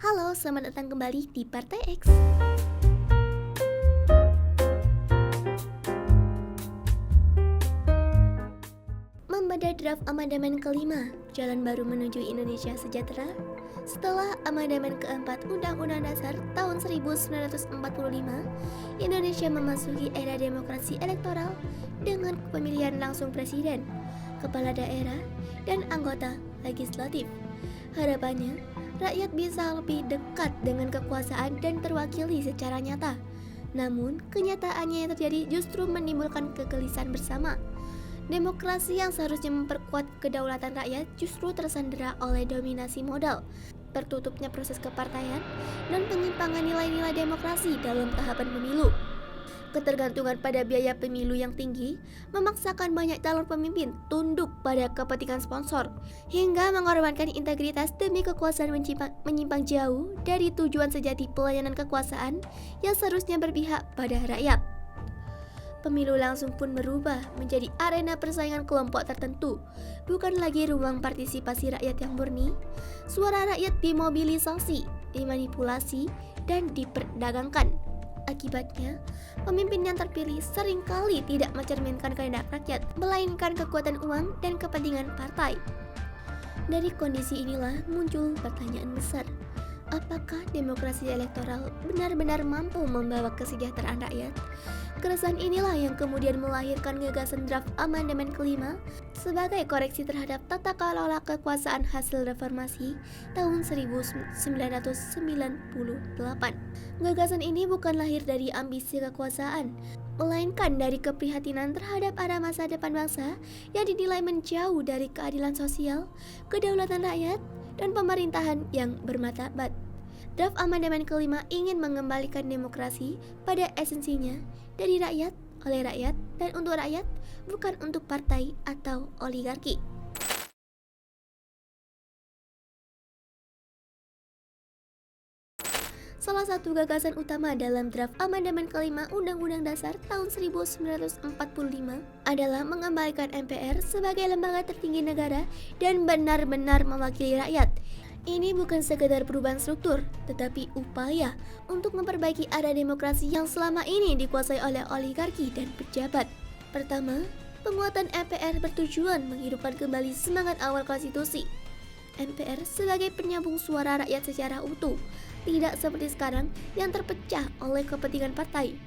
Halo, selamat datang kembali di Partai X. Membedah draft amandemen kelima, jalan baru menuju Indonesia sejahtera. Setelah amandemen keempat Undang-Undang Dasar tahun 1945, Indonesia memasuki era demokrasi elektoral dengan pemilihan langsung presiden, kepala daerah, dan anggota legislatif. Harapannya, rakyat bisa lebih dekat dengan kekuasaan dan terwakili secara nyata. Namun, kenyataannya yang terjadi justru menimbulkan kegelisahan bersama. Demokrasi yang seharusnya memperkuat kedaulatan rakyat justru tersandera oleh dominasi modal, tertutupnya proses kepartaian, dan penyimpangan nilai-nilai demokrasi dalam tahapan pemilu. Ketergantungan pada biaya pemilu yang tinggi memaksakan banyak calon pemimpin tunduk pada kepentingan sponsor, hingga mengorbankan integritas demi kekuasaan menyimpang jauh dari tujuan sejati pelayanan kekuasaan yang seharusnya berpihak pada rakyat. Pemilu langsung pun berubah menjadi arena persaingan kelompok tertentu, bukan lagi ruang partisipasi rakyat yang murni. Suara rakyat dimobilisasi, dimanipulasi, dan diperdagangkan. Akibatnya, pemimpin yang terpilih seringkali tidak mencerminkan kehendak rakyat, melainkan kekuatan uang dan kepentingan partai. Dari kondisi inilah muncul pertanyaan besar. Apakah demokrasi elektoral benar-benar mampu membawa kesejahteraan rakyat? Keresahan inilah yang kemudian melahirkan gagasan draft amandemen kelima sebagai koreksi terhadap tata kelola kekuasaan hasil reformasi tahun 1998. Gagasan ini bukan lahir dari ambisi kekuasaan, melainkan dari keprihatinan terhadap arah masa depan bangsa yang dinilai menjauh dari keadilan sosial, kedaulatan rakyat, dan pemerintahan yang bermartabat. Draft amandemen kelima ingin mengembalikan demokrasi pada esensinya, dari rakyat, oleh rakyat, dan untuk rakyat, bukan untuk partai atau oligarki. Salah satu gagasan utama dalam draft amandemen kelima Undang-Undang Dasar tahun 1945 adalah mengembalikan MPR sebagai lembaga tertinggi negara dan benar-benar mewakili rakyat. Ini bukan sekedar perubahan struktur, tetapi upaya untuk memperbaiki arah demokrasi yang selama ini dikuasai oleh oligarki dan pejabat. Pertama, penguatan MPR bertujuan menghidupkan kembali semangat awal konstitusi. MPR sebagai penyambung suara rakyat secara utuh, tidak seperti sekarang yang terpecah oleh kepentingan partai.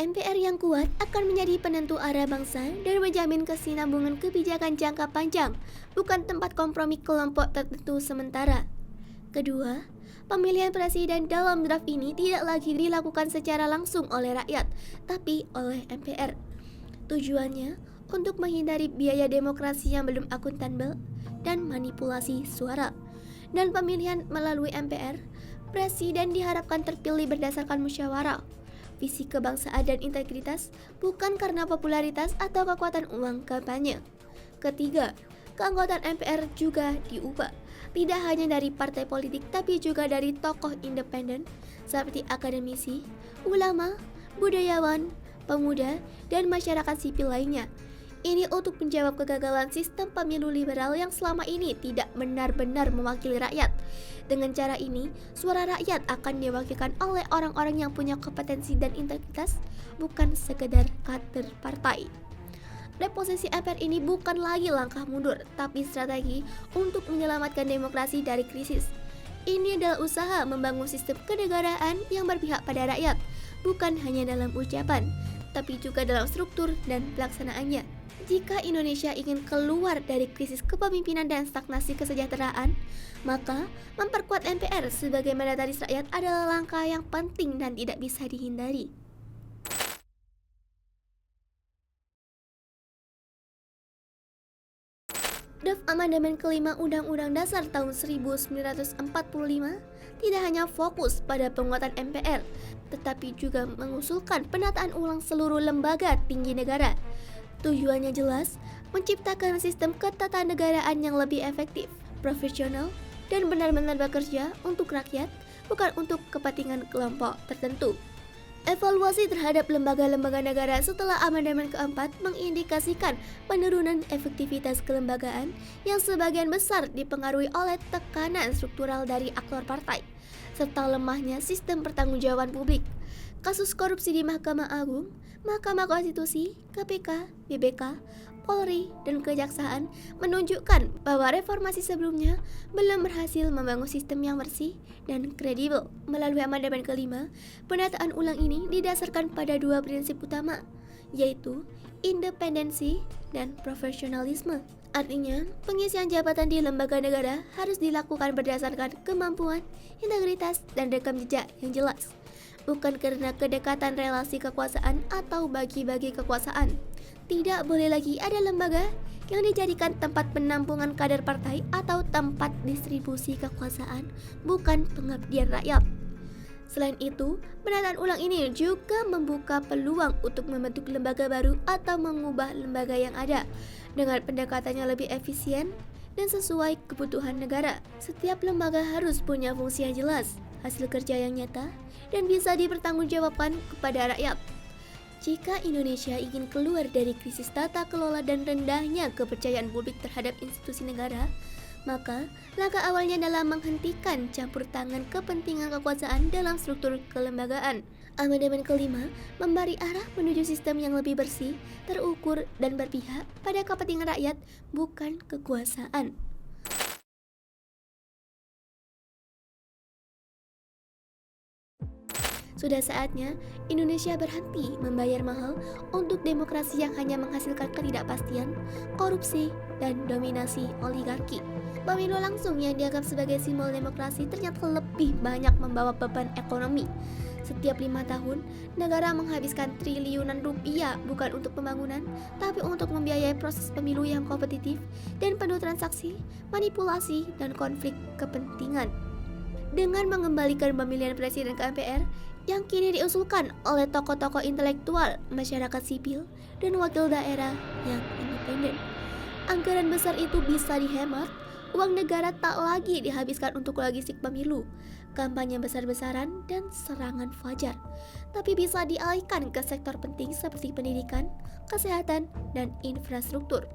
MPR yang kuat akan menjadi penentu arah bangsa dan menjamin kesinambungan kebijakan jangka panjang, bukan tempat kompromi kelompok tertentu sementara. Kedua, pemilihan presiden dalam draft ini tidak lagi dilakukan secara langsung oleh rakyat, tapi oleh MPR. Tujuannya untuk menghindari biaya demokrasi yang belum akuntabel dan manipulasi suara. Dan pemilihan melalui MPR, presiden diharapkan terpilih berdasarkan musyawarah, visi kebangsaan dan integritas, bukan karena popularitas atau kekuatan uang kampanye. Ketiga, keanggotaan MPR juga diubah, tidak hanya dari partai politik tapi juga dari tokoh independen seperti akademisi, ulama, budayawan, pemuda, dan masyarakat sipil lainnya. Ini untuk menjawab kegagalan sistem pemilu liberal yang selama ini tidak benar-benar mewakili rakyat. Dengan cara ini, suara rakyat akan diwakilkan oleh orang-orang yang punya kompetensi dan integritas, bukan sekedar kader partai. Reposisi MPR ini bukan lagi langkah mundur, tapi strategi untuk menyelamatkan demokrasi dari krisis. Ini adalah usaha membangun sistem kenegaraan yang berpihak pada rakyat, bukan hanya dalam ucapan, tapi juga dalam struktur dan pelaksanaannya. Jika Indonesia ingin keluar dari krisis kepemimpinan dan stagnasi kesejahteraan, maka memperkuat MPR sebagai mandataris rakyat adalah langkah yang penting dan tidak bisa dihindari. Draft amandemen kelima Undang-Undang Dasar tahun 1945 tidak hanya fokus pada penguatan MPR, tetapi juga mengusulkan penataan ulang seluruh lembaga tinggi negara. Tujuannya jelas, menciptakan sistem ketatanegaraan yang lebih efektif, profesional, dan benar-benar bekerja untuk rakyat, bukan untuk kepentingan kelompok tertentu. Evaluasi terhadap lembaga-lembaga negara setelah amandemen keempat mengindikasikan penurunan efektivitas kelembagaan yang sebagian besar dipengaruhi oleh tekanan struktural dari aktor partai. serta lemahnya sistem pertanggungjawaban publik. Kasus korupsi di Mahkamah Agung, Mahkamah Konstitusi, KPK, BPK, Polri, dan Kejaksaan menunjukkan bahwa reformasi sebelumnya belum berhasil membangun sistem yang bersih dan kredibel. Melalui amandemen kelima, penataan ulang ini didasarkan pada dua prinsip utama, yaitu independensi dan profesionalisme. Artinya, pengisian jabatan di lembaga negara harus dilakukan berdasarkan kemampuan, integritas, dan rekam jejak yang jelas, bukan karena kedekatan relasi kekuasaan atau bagi-bagi kekuasaan. Tidak boleh lagi ada lembaga yang dijadikan tempat penampungan kader partai atau tempat distribusi kekuasaan, bukan pengabdian rakyat. Selain itu, penataan ulang ini juga membuka peluang untuk membentuk lembaga baru atau mengubah lembaga yang ada dengan pendekatannya lebih efisien dan sesuai kebutuhan negara. Setiap lembaga harus punya fungsi yang jelas, hasil kerja yang nyata, dan bisa dipertanggungjawabkan kepada rakyat. Jika Indonesia ingin keluar dari krisis tata kelola dan rendahnya kepercayaan publik terhadap institusi negara, maka langkah awalnya adalah menghentikan campur tangan kepentingan kekuasaan dalam struktur kelembagaan. Amandemen kelima memberi arah menuju sistem yang lebih bersih, terukur, dan berpihak pada kepentingan rakyat, bukan kekuasaan. Sudah saatnya Indonesia berhenti membayar mahal untuk demokrasi yang hanya menghasilkan ketidakpastian, korupsi, dan dominasi oligarki. Pemilu langsung yang dianggap sebagai simbol demokrasi ternyata lebih banyak membawa beban ekonomi. Setiap 5 tahun, negara menghabiskan triliunan rupiah bukan untuk pembangunan, tapi untuk membiayai proses pemilu yang kompetitif dan penuh transaksi, manipulasi, dan konflik kepentingan. Dengan mengembalikan pemilihan presiden ke MPR, yang kini diusulkan oleh tokoh-tokoh intelektual, masyarakat sipil, dan wakil daerah yang independen, anggaran besar itu bisa dihemat. Uang negara tak lagi dihabiskan untuk logistik pemilu, kampanye besar-besaran, dan serangan fajar, tapi bisa dialihkan ke sektor penting seperti pendidikan, kesehatan, dan infrastruktur.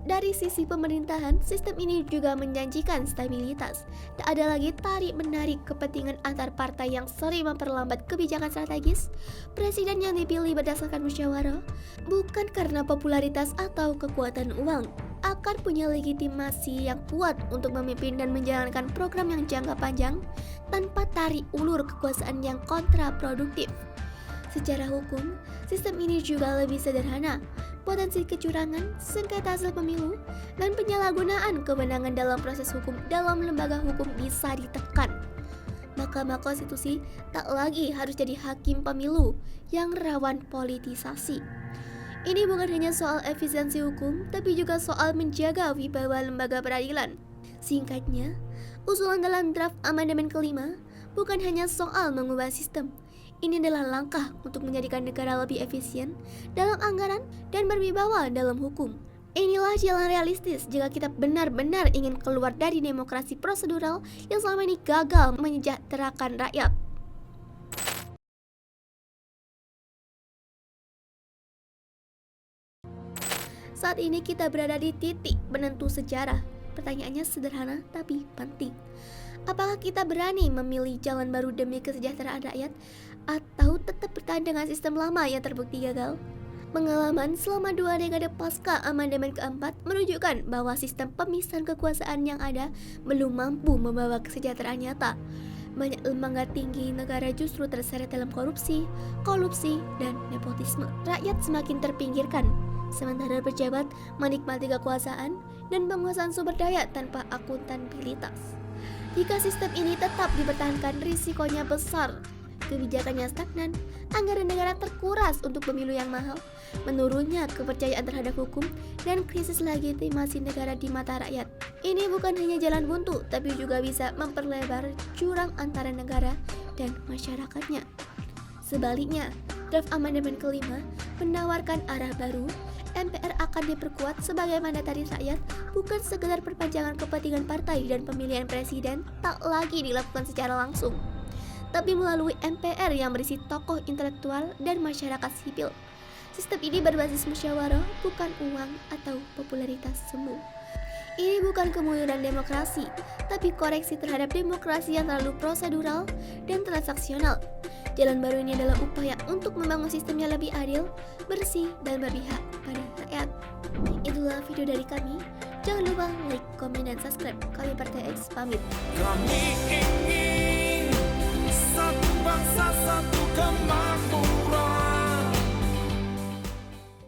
Dari sisi pemerintahan, sistem ini juga menjanjikan stabilitas. Tak ada lagi tarik-menarik kepentingan antar partai yang sering memperlambat kebijakan strategis. Presiden yang dipilih berdasarkan musyawarah, bukan karena popularitas atau kekuatan uang, akan punya legitimasi yang kuat untuk memimpin dan menjalankan program yang jangka panjang tanpa tarik ulur kekuasaan yang kontraproduktif. Secara hukum, sistem ini juga lebih sederhana. Potensi kecurangan, sengketa hasil pemilu, dan penyalahgunaan kewenangan dalam proses hukum dalam lembaga hukum bisa ditekan. Mahkamah Konstitusi tak lagi harus jadi hakim pemilu yang rawan politisasi. Ini bukan hanya soal efisiensi hukum, tapi juga soal menjaga wibawa lembaga peradilan. Singkatnya, usulan dalam draft amandemen kelima bukan hanya soal mengubah sistem. Ini adalah langkah untuk menjadikan negara lebih efisien dalam anggaran dan berwibawa dalam hukum. Inilah jalan realistis jika kita benar-benar ingin keluar dari demokrasi prosedural yang selama ini gagal menyejahterakan rakyat. Saat ini kita berada di titik penentu sejarah. Pertanyaannya sederhana tapi penting. Apakah kita berani memilih jalan baru demi kesejahteraan rakyat, atau tetap bertahan dengan sistem lama yang terbukti gagal? Pengalaman selama 2 dekade pasca amandemen keempat menunjukkan bahwa sistem pemisahan kekuasaan yang ada belum mampu membawa kesejahteraan nyata. Banyak lembaga tinggi negara justru terseret dalam korupsi, kolusi, dan nepotisme. Rakyat semakin terpinggirkan, sementara pejabat menikmati kekuasaan dan penguasaan sumber daya tanpa akuntabilitas. Jika sistem ini tetap dipertahankan, risikonya besar. Kebijakannya stagnan, anggaran negara terkuras untuk pemilu yang mahal, menurunnya kepercayaan terhadap hukum, dan krisis legitimasi negara di mata rakyat. Ini bukan hanya jalan buntu, tapi juga bisa memperlebar jurang antara negara dan masyarakatnya. Sebaliknya, draft amandemen kelima menawarkan arah baru. MPR akan diperkuat sebagai mandataris rakyat, bukan sekedar perpanjangan kepentingan partai, dan pemilihan presiden tak lagi dilakukan secara langsung, tapi melalui MPR yang berisi tokoh intelektual dan masyarakat sipil. Sistem ini berbasis musyawarah, bukan uang atau popularitas semu. Ini bukan kemunduran demokrasi, tapi koreksi terhadap demokrasi yang terlalu prosedural dan transaksional. Jalan baru ini adalah upaya untuk membangun sistem yang lebih adil, bersih, dan berpihak pada rakyat. Itulah video dari kami. Jangan lupa like, komen, dan subscribe. Kami Partai X pamit. Kami ingin